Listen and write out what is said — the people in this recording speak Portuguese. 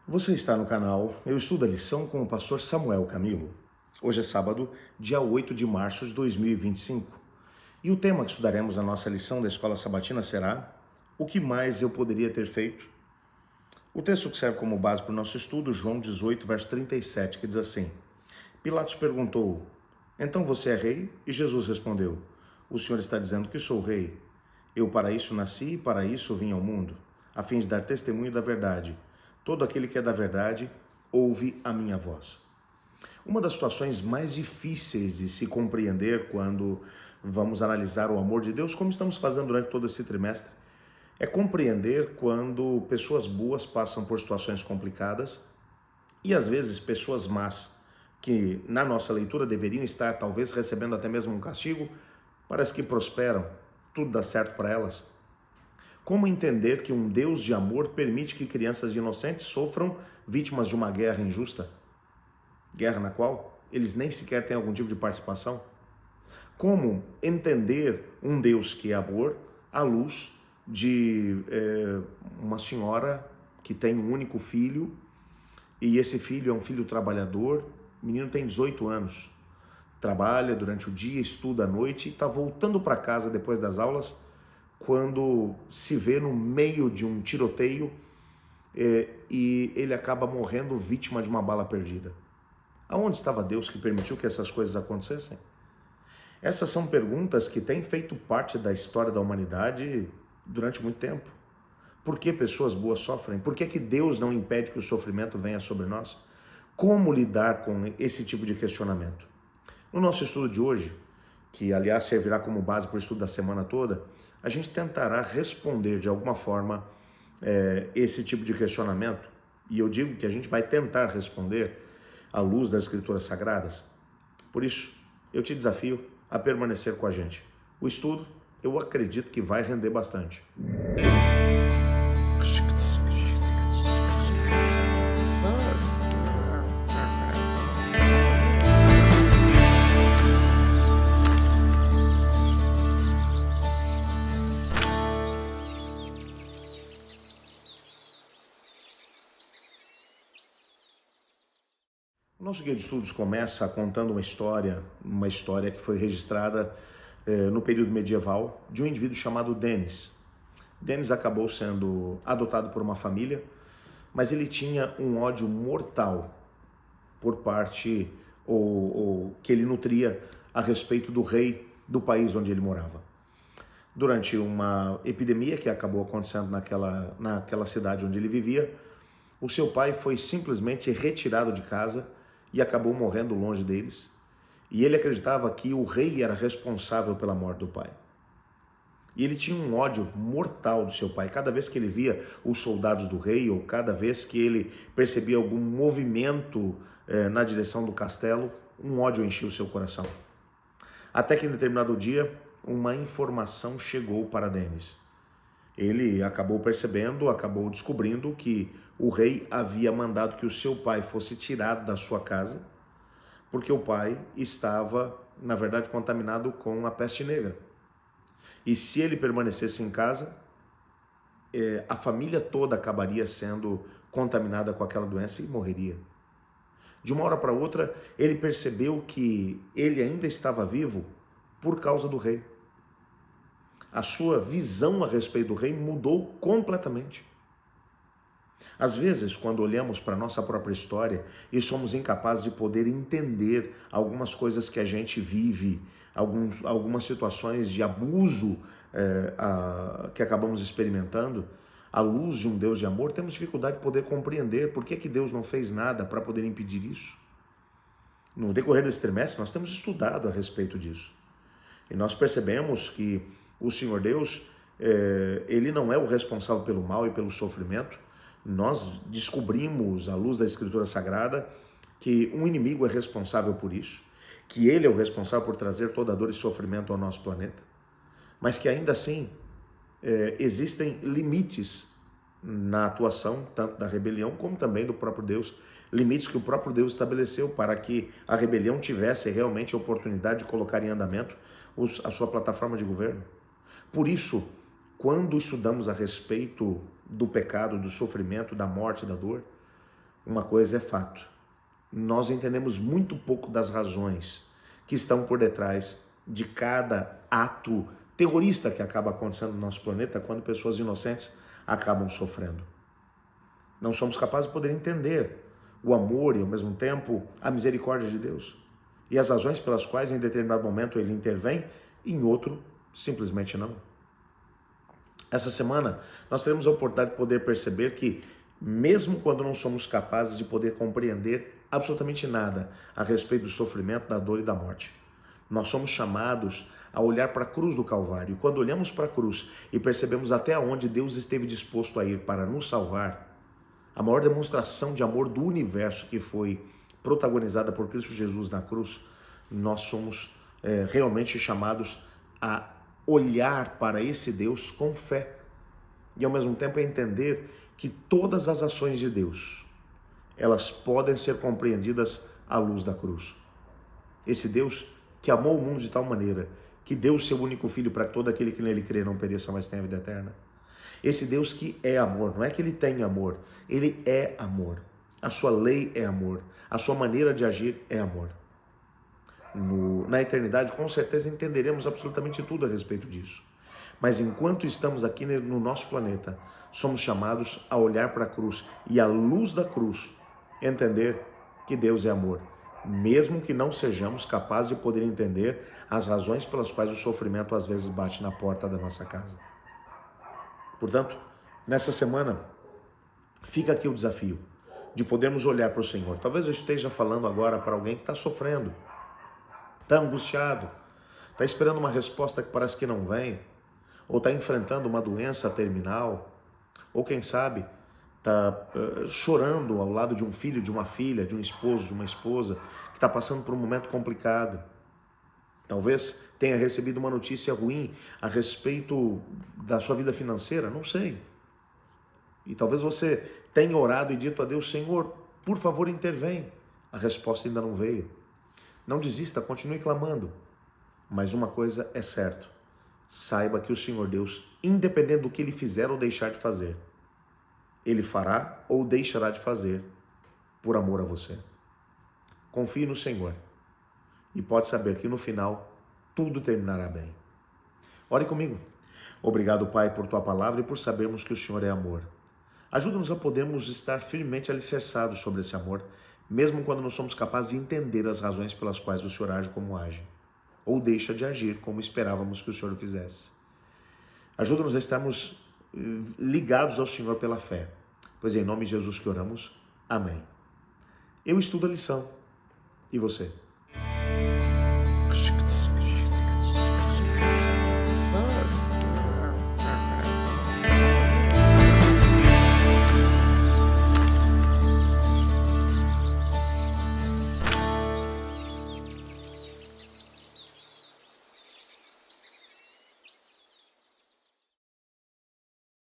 Você está no canal Eu Estudo a Lição com o pastor Samuel Camilo. Hoje é sábado, dia 8 de março de 2025. E o tema que estudaremos na nossa lição da Escola Sabatina será: O que mais eu poderia ter feito? O texto que serve como base para o nosso estudo, João 18, verso 37, que diz assim: Pilatos perguntou: Então você é rei? E Jesus respondeu: O Senhor está dizendo que sou rei. Eu para isso nasci e para isso vim ao mundo, a fim de dar testemunho da verdade. Todo aquele que é da verdade ouve a minha voz. Uma das situações mais difíceis de se compreender quando vamos analisar o amor de Deus, como estamos fazendo durante todo esse trimestre, é compreender quando pessoas boas passam por situações complicadas e às vezes pessoas más, que na nossa leitura deveriam estar talvez recebendo até mesmo um castigo, parece que prosperam, tudo dá certo para elas. Como entender que um Deus de amor permite que crianças inocentes sofram vítimas de uma guerra injusta? Guerra na qual eles nem sequer têm algum tipo de participação? Como entender um Deus que é amor à luz de uma senhora que tem um único filho e esse filho é um filho trabalhador, o menino tem 18 anos, trabalha durante o dia, estuda à noite e está voltando para casa depois das aulas quando se vê no meio de um tiroteio e ele acaba morrendo vítima de uma bala perdida. Aonde estava Deus que permitiu que essas coisas acontecessem? Essas são perguntas que têm feito parte da história da humanidade durante muito tempo. Por que pessoas boas sofrem? Por que Deus não impede que o sofrimento venha sobre nós? Como lidar com esse tipo de questionamento? No nosso estudo de hoje, que aliás servirá como base para o estudo da semana toda, a gente tentará responder de alguma forma esse tipo de questionamento. E eu digo que a gente vai tentar responder à luz das Escrituras Sagradas. Por isso, eu te desafio a permanecer com a gente. O estudo, eu acredito que vai render bastante. O nosso guia de estudos começa contando uma história que foi registrada no período medieval de um indivíduo chamado Denis. Denis acabou sendo adotado por uma família, mas ele tinha um ódio mortal por parte, ou que ele nutria a respeito do rei do país onde ele morava. Durante uma epidemia que acabou acontecendo naquela cidade onde ele vivia, o seu pai foi simplesmente retirado de casa e acabou morrendo longe deles. E ele acreditava que o rei era responsável pela morte do pai. E ele tinha um ódio mortal do seu pai. Cada vez que ele via os soldados do rei, ou cada vez que ele percebia algum movimento na direção do castelo, um ódio enchia o seu coração. Até que em determinado dia, uma informação chegou para Denis. Ele acabou percebendo, acabou descobrindo que o rei havia mandado que o seu pai fosse tirado da sua casa, porque o pai estava, na verdade, contaminado com a peste negra. E se ele permanecesse em casa, a família toda acabaria sendo contaminada com aquela doença e morreria. De uma hora para outra, ele percebeu que ele ainda estava vivo por causa do rei. A sua visão a respeito do rei mudou completamente. Às vezes, quando olhamos para a nossa própria história e somos incapazes de poder entender algumas coisas que a gente vive, algumas situações de abuso que acabamos experimentando, à luz de um Deus de amor, temos dificuldade de poder compreender por que Deus não fez nada para poder impedir isso. No decorrer desse trimestre, nós temos estudado a respeito disso. E nós percebemos que o Senhor Deus, ele não é o responsável pelo mal e pelo sofrimento. Nós descobrimos, à luz da Escritura Sagrada, que um inimigo é responsável por isso, que ele é o responsável por trazer toda a dor e sofrimento ao nosso planeta, mas que ainda assim existem limites na atuação, tanto da rebelião como também do próprio Deus, limites que o próprio Deus estabeleceu para que a rebelião tivesse realmente a oportunidade de colocar em andamento a sua plataforma de governo. Por isso, quando estudamos a respeito do pecado, do sofrimento, da morte, da dor, Uma coisa é fato: nós entendemos muito pouco das razões que estão por detrás de cada ato terrorista que acaba acontecendo no nosso planeta quando pessoas inocentes acabam sofrendo. Não somos capazes de poder entender o amor e, ao mesmo tempo, a misericórdia de Deus e as razões pelas quais, em determinado momento, Ele intervém e, em outro, simplesmente não. Essa semana, nós teremos a oportunidade de poder perceber que, mesmo quando não somos capazes de poder compreender absolutamente nada a respeito do sofrimento, da dor e da morte, nós somos chamados a olhar para a cruz do Calvário. E quando olhamos para a cruz e percebemos até onde Deus esteve disposto a ir para nos salvar, a maior demonstração de amor do universo que foi protagonizada por Cristo Jesus na cruz, nós somos realmente chamados a olhar para esse Deus com fé e ao mesmo tempo entender que todas as ações de Deus, elas podem ser compreendidas à luz da cruz. Esse Deus que amou o mundo de tal maneira que deu o seu único filho para que todo aquele que nele crê não pereça, mas tenha vida eterna. Esse Deus que é amor, não é que ele tem amor, ele é amor. A sua lei é amor, a sua maneira de agir é amor. Na eternidade, com certeza entenderemos absolutamente tudo a respeito disso. Mas enquanto estamos aqui no nosso planeta, somos chamados a olhar para a cruz e à luz da cruz entender que Deus é amor, mesmo que não sejamos capazes de poder entender as razões pelas quais o sofrimento às vezes bate na porta da nossa casa. Portanto, nessa semana, fica aqui o desafio de podermos olhar para o Senhor. Talvez eu esteja falando agora para alguém que está sofrendo, está angustiado, está esperando uma resposta que parece que não vem, ou está enfrentando uma doença terminal, ou quem sabe está chorando ao lado de um filho, de uma filha, de um esposo, de uma esposa, que está passando por um momento complicado. Talvez tenha recebido uma notícia ruim a respeito da sua vida financeira, não sei. E talvez você tenha orado e dito a Deus: Senhor, por favor, intervém. A resposta ainda não veio. Não desista, continue clamando. Mas uma coisa é certa: saiba que o Senhor Deus, independente do que Ele fizer ou deixar de fazer, Ele fará ou deixará de fazer por amor a você. Confie no Senhor e pode saber que no final tudo terminará bem. Ore comigo. Obrigado, Pai, por Tua palavra e por sabermos que o Senhor é amor. Ajuda-nos a podermos estar firmemente alicerçados sobre esse amor, mesmo quando não somos capazes de entender as razões pelas quais o Senhor age como age, ou deixa de agir como esperávamos que o Senhor fizesse. Ajuda-nos a estarmos ligados ao Senhor pela fé, pois é em nome de Jesus que oramos. Amém. Eu estudo a lição. E você?